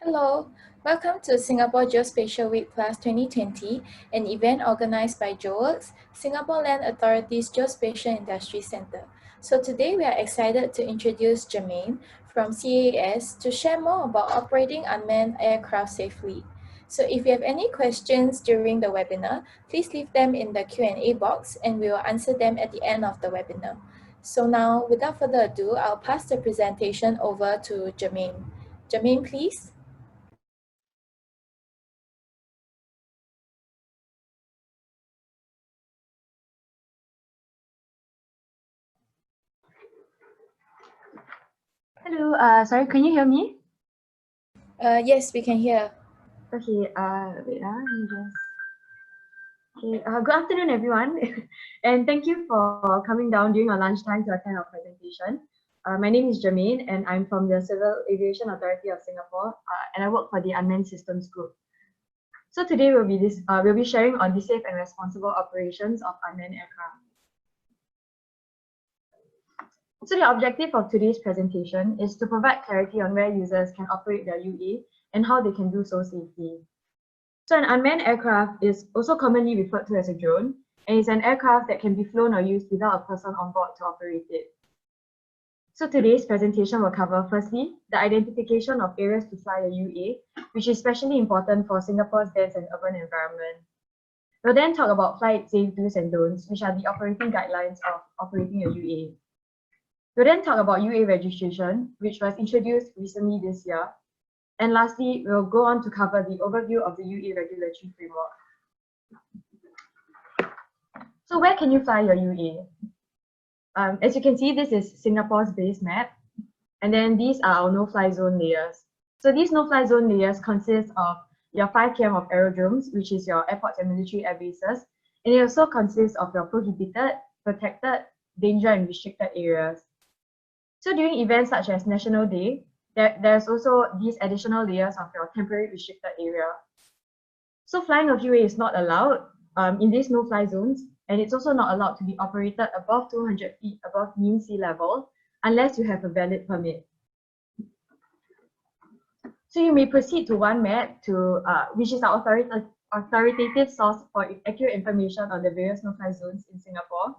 Hello, welcome to Singapore Geospatial Week Plus 2020, an event organized by GeoWorks, Singapore Land Authority's Geospatial Industry Centre. So today we are excited to introduce Germaine from CAAS to share more about operating unmanned aircraft safely. So if you have any questions during the webinar, please leave them in the Q&A box and we will answer them at the end of the webinar. So now, without further ado, I'll pass the presentation over to Germaine. Germaine, please. Hello, sorry, can you hear me? Yes, we can hear. Okay, wait, let me just... Okay, good afternoon, everyone. And thank you for coming down during our lunchtime to attend our presentation. My name is Germaine, and I'm from the Civil Aviation Authority of Singapore, and I work for the Unmanned Systems Group. So today we'll be sharing on the safe and responsible operations of unmanned aircraft. So the objective of today's presentation is to provide clarity on where users can operate their UA and how they can do so safely. So an unmanned aircraft is also commonly referred to as a drone, and is an aircraft that can be flown or used without a person on board to operate it. So today's presentation will cover, firstly, the identification of areas to fly a UA, which is especially important for Singapore's dense and urban environment. We'll then talk about flight safe do's and don'ts, which are the operating guidelines of operating a UA. We'll then talk about UUA registration, which was introduced recently this year. And lastly, we'll go on to cover the overview of the UUA Regulatory Framework. So where can you fly your UA? As you can see, this is Singapore's base map. And then these are our no-fly zone layers. So these no-fly zone layers consist of your 5 km of aerodromes, which is your airports and military air bases. And it also consists of your prohibited, protected, danger, and restricted areas. So during events such as National Day, there's also these additional layers of your temporary restricted area. So flying of UA is not allowed in these no-fly zones, and it's also not allowed to be operated above 200 feet above mean sea level unless you have a valid permit. So you may proceed to OneMap, which is our authoritative source for accurate information on the various no-fly zones in Singapore.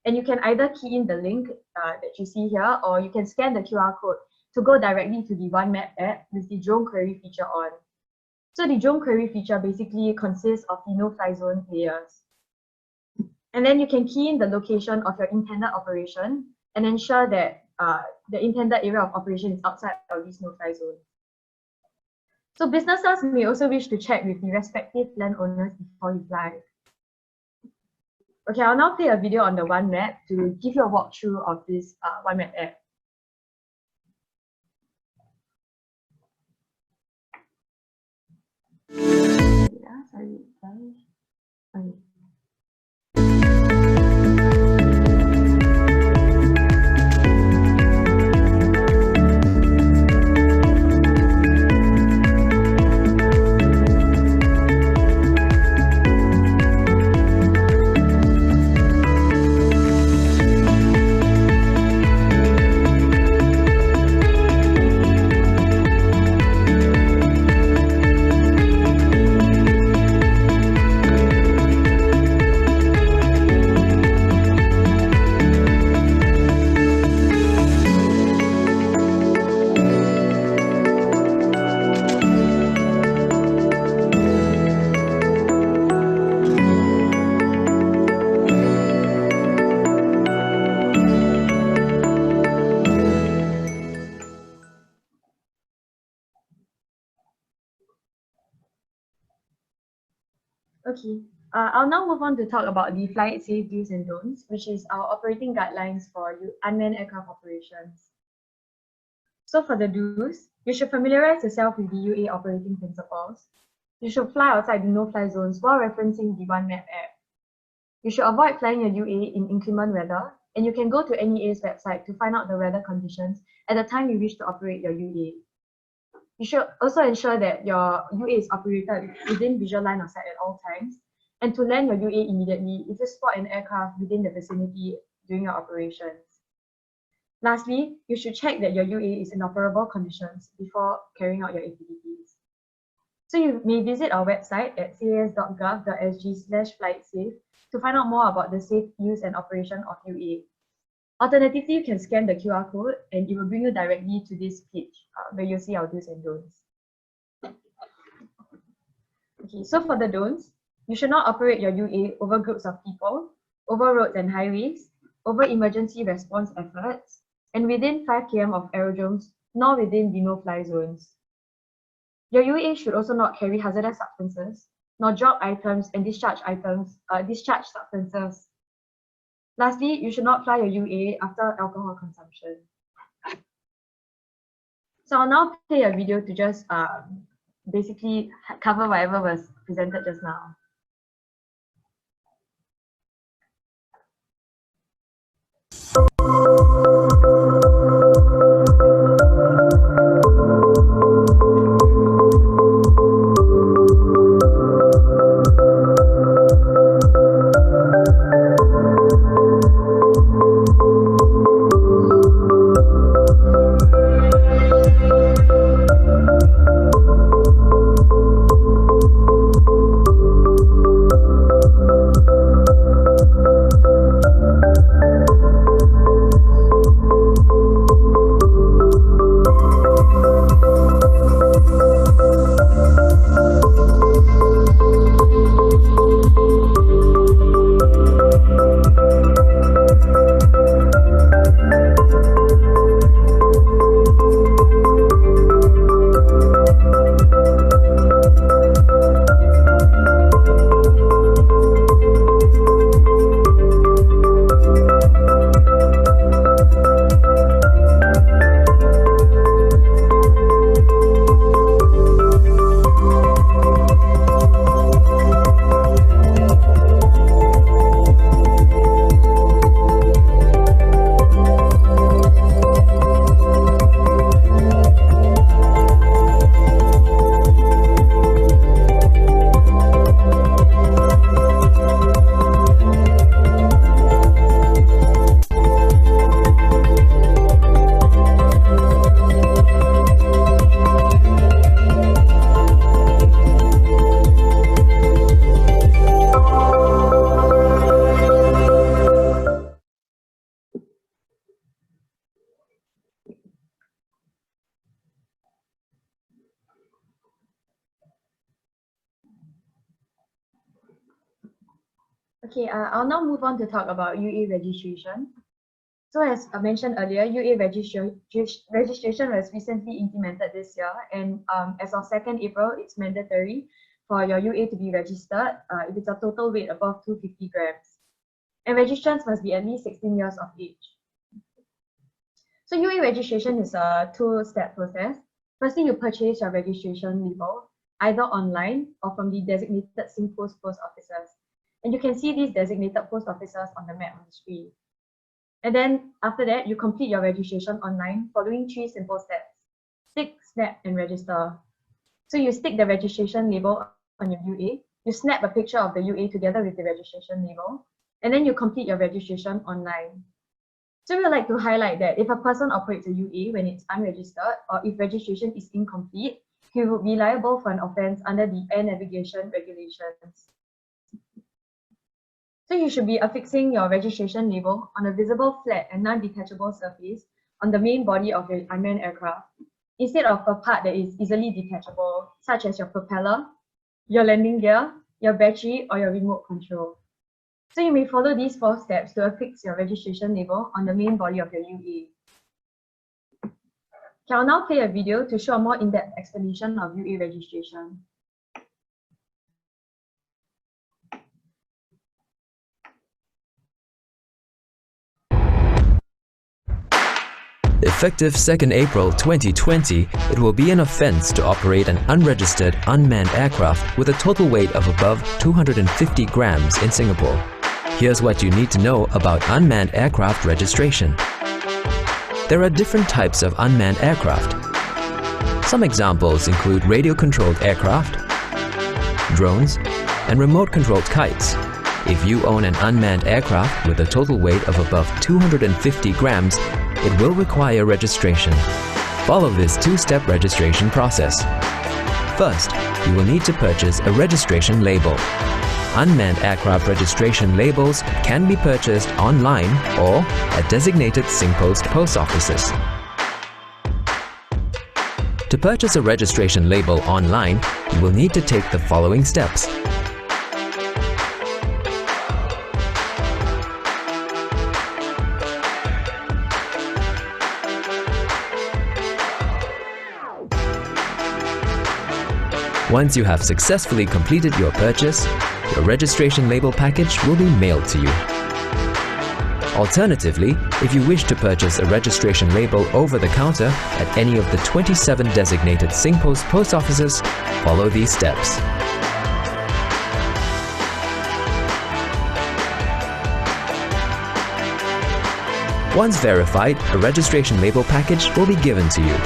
And you can either key in the link that you see here, or you can scan the QR code to go directly to the OneMap app with the DroneQuery feature on. So the DroneQuery feature basically consists of the no-fly zone layers. And then you can key in the location of your intended operation and ensure that the intended area of operation is outside of these no-fly zones. So businesses may also wish to check with the respective landowners before you fly. Okay, I'll now play a video on the OneMap to give you a walkthrough of this OneMap app. Yeah, sorry, okay. Okay, I'll now move on to talk about the flight safe do's and don'ts, which is our operating guidelines for unmanned aircraft operations. So for the do's, you should familiarize yourself with the UA operating principles. You should fly outside the no-fly zones while referencing the OneMap app. You should avoid flying your UA in inclement weather, and you can go to NEA's website to find out the weather conditions at the time you wish to operate your UA. You should also ensure that your UA is operated within visual line of sight at all times, and to land your UA immediately if you spot an aircraft within the vicinity during your operations. Lastly, you should check that your UA is in operable conditions before carrying out your activities. So you may visit our website at caas.gov.sg/flightsafe to find out more about the safe use and operation of UA. Alternatively, you can scan the QR code and it will bring you directly to this page where you'll see our do's and don'ts. Okay, so for the don'ts, you should not operate your UA over groups of people, over roads and highways, over emergency response efforts, and within 5 km of aerodromes, nor within the no-fly zones. Your UA should also not carry hazardous substances, nor drop items and discharge substances. Lastly, you should not fly your UA after alcohol consumption. So I'll now play a video to just basically cover whatever was presented just now. Okay, I'll now move on to talk about UA registration. So as I mentioned earlier, UA registration was recently implemented this year, and as of 2nd April, it's mandatory for your UA to be registered if it's a total weight above 250 grams. And registrants must be at least 16 years of age. So UA registration is a two-step process. Firstly, you purchase your registration label, either online or from the designated SingPost post offices. And you can see these designated post offices on the map on the screen. And then after that, you complete your registration online following 3 simple steps: stick, snap, and register. So you stick the registration label on your UA, you snap a picture of the UA together with the registration label, and then you complete your registration online. So we would like to highlight that if a person operates a UA when it's unregistered, or if registration is incomplete, he will be liable for an offence under the Air Navigation Regulations. So you should be affixing your registration label on a visible, flat, and non-detachable surface on the main body of your unmanned aircraft, instead of a part that is easily detachable, such as your propeller, your landing gear, your battery, or your remote control. So you may follow these 4 steps to affix your registration label on the main body of your UA. Okay, I'll now play a video to show a more in-depth explanation of UA registration. Effective 2nd April 2020, it will be an offence to operate an unregistered unmanned aircraft with a total weight of above 250 grams in Singapore. Here's what you need to know about unmanned aircraft registration. There are different types of unmanned aircraft. Some examples include radio-controlled aircraft, drones, and remote-controlled kites. If you own an unmanned aircraft with a total weight of above 250 grams, it will require registration. Follow this 2-step registration process. First, you will need to purchase a registration label. Unmanned aircraft registration labels can be purchased online or at designated SingPost post offices. To purchase a registration label online, you will need to take the following steps. Once you have successfully completed your purchase, your registration label package will be mailed to you. Alternatively, if you wish to purchase a registration label over the counter at any of the 27 designated SingPost post offices, follow these steps. Once verified, a registration label package will be given to you.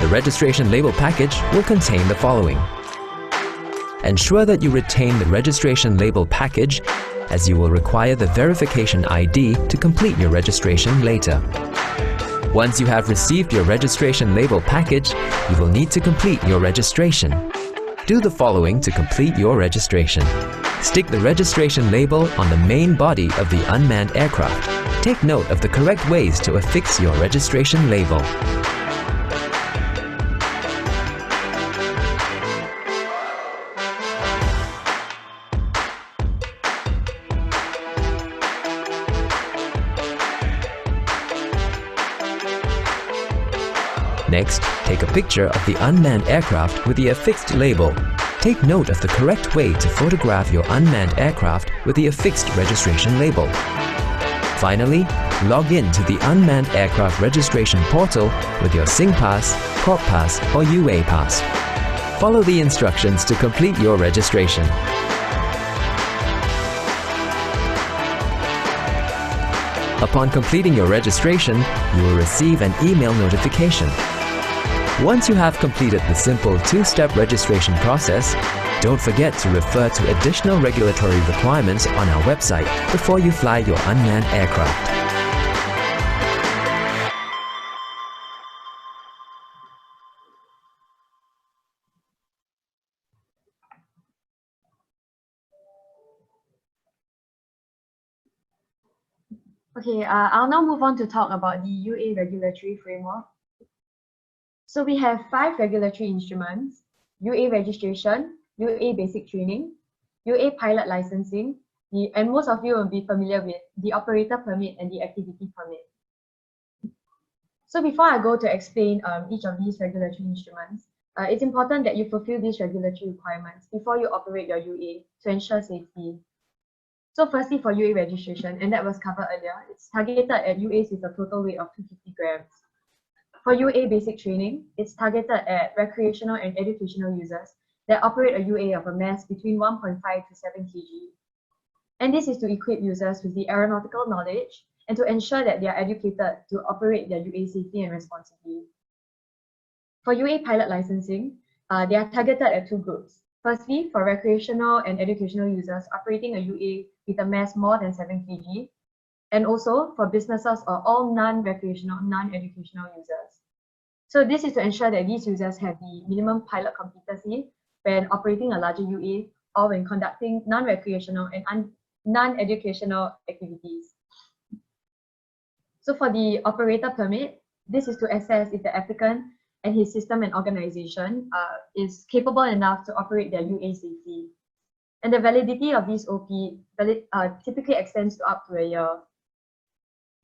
The registration label package will contain the following. Ensure that you retain the registration label package, as you will require the verification ID to complete your registration later. Once you have received your registration label package, you will need to complete your registration. Do the following to complete your registration. Stick the registration label on the main body of the unmanned aircraft. Take note of the correct ways to affix your registration label. Next, take a picture of the unmanned aircraft with the affixed label. Take note of the correct way to photograph your unmanned aircraft with the affixed registration label. Finally, log in to the Unmanned Aircraft Registration portal with your SingPass, CorpPass or UA Pass. Follow the instructions to complete your registration. Upon completing your registration, you will receive an email notification. Once you have completed the simple two-step registration process, don't forget to refer to additional regulatory requirements on our website before you fly your unmanned aircraft. Okay, I'll now move on to talk about the UUA Regulatory Framework. So we have 5 regulatory instruments: UUA Registration, UUA Basic Training, UUA Pilot Licensing, and most of you will be familiar with the Operator Permit and the Activity Permit. So before I go to explain each of these regulatory instruments, it's important that you fulfill these regulatory requirements before you operate your UUA to ensure safety. So firstly, for UUA registration, and that was covered earlier, it's targeted at UUAs with a total weight of 250 grams. For UUA basic training, it's targeted at recreational and educational users that operate a UUA of a mass between 1.5 to 7 kg. And this is to equip users with the aeronautical knowledge and to ensure that they are educated to operate their UUA safely and responsibly. For UUA pilot licensing, they are targeted at 2 groups. Firstly, for recreational and educational users operating a UUA with a mass more than 7 kg, and also for businesses or all non-recreational, non-educational users. So this is to ensure that these users have the minimum pilot competency when operating a larger UUA or when conducting non-recreational and non-educational activities. So for the operator permit, this is to assess if the applicant and his system and organization is capable enough to operate their UUA safely. And the validity of this OP typically extends to up to a year.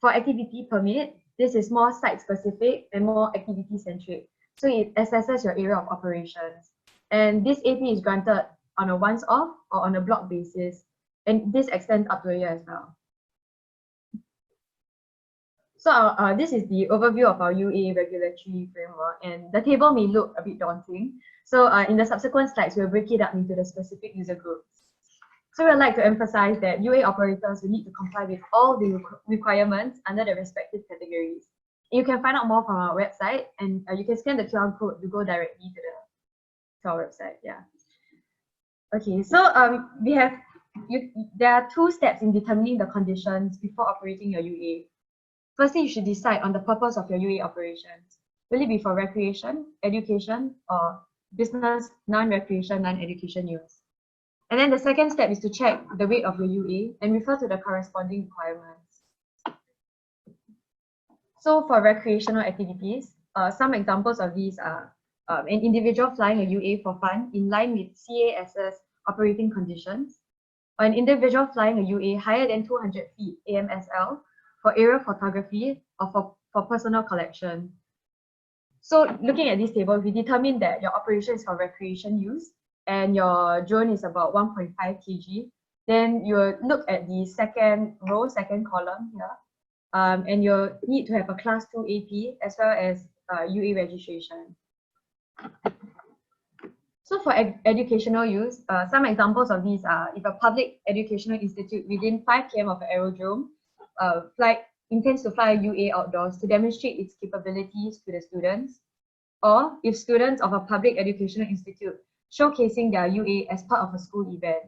For activity permit, this is more site-specific and more activity-centric. So it assesses your area of operations. And this AP is granted on a once-off or on a block basis. And this extends up to a year as well. So this is the overview of our UUA regulatory framework. And the table may look a bit daunting. So in the subsequent slides, we'll break it up into the specific user groups. So we'd like to emphasize that UUA operators will need to comply with all the requirements under the respective categories. You can find out more from our website, and you can scan the QR code to go directly to our website. Yeah. Okay. So there are 2 steps in determining the conditions before operating your UUA. Firstly, you should decide on the purpose of your UUA operations. will it be for recreation, education, or business, non-recreation, non-education use? And then the second step is to check the weight of your UA and refer to the corresponding requirements. So for recreational activities, some examples of these are an individual flying a UA for fun in line with CAAS's operating conditions, or an individual flying a UA higher than 200 feet AMSL for aerial photography or for personal collection. So looking at this table, we determine that your operation is for recreation use and your drone is about 1.5 kg. Then you look at the second row, second column here, and you need to have a class 2 AP as well as UUA registration. So for educational use, some examples of these are if a public educational institute within 5 km of an aerodrome intends to fly a UA outdoors to demonstrate its capabilities to the students, or if students of a public educational institute showcasing their UA as part of a school event.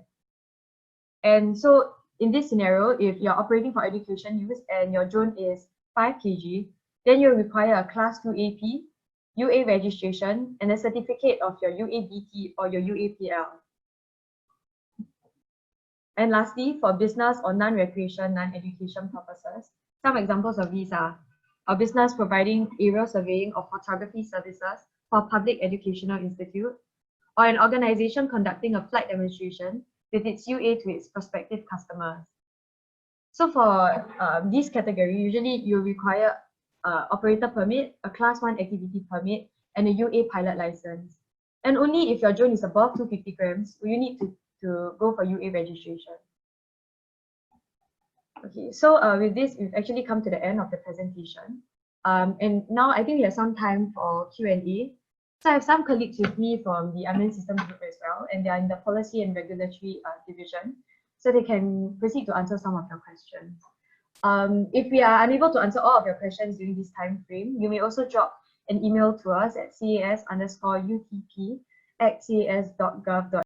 And so in this scenario, if you're operating for education use and your drone is 5 kg, then you'll require a class 2 AP, UA registration, and a certificate of your UABT or your UAPL. And lastly, for business or non-recreation, non-education purposes, some examples of these are a business providing aerial surveying or photography services for a public educational institute, or an organization conducting a flight demonstration with its UA to its prospective customers. So for this category, usually you require operator permit, a class 1 activity permit, and a UA pilot license. And only if your drone is above 250 grams will you need to go for UA registration. Okay, so with this, we've actually come to the end of the presentation. And now I think we have some time for Q&A. So I have some colleagues with me from the Unmanned Systems group as well, and they are in the Policy and Regulatory division, so they can proceed to answer some of your questions. If we are unable to answer all of your questions during this time frame, you may also drop an email to us at cas_utp@cas.gov.sg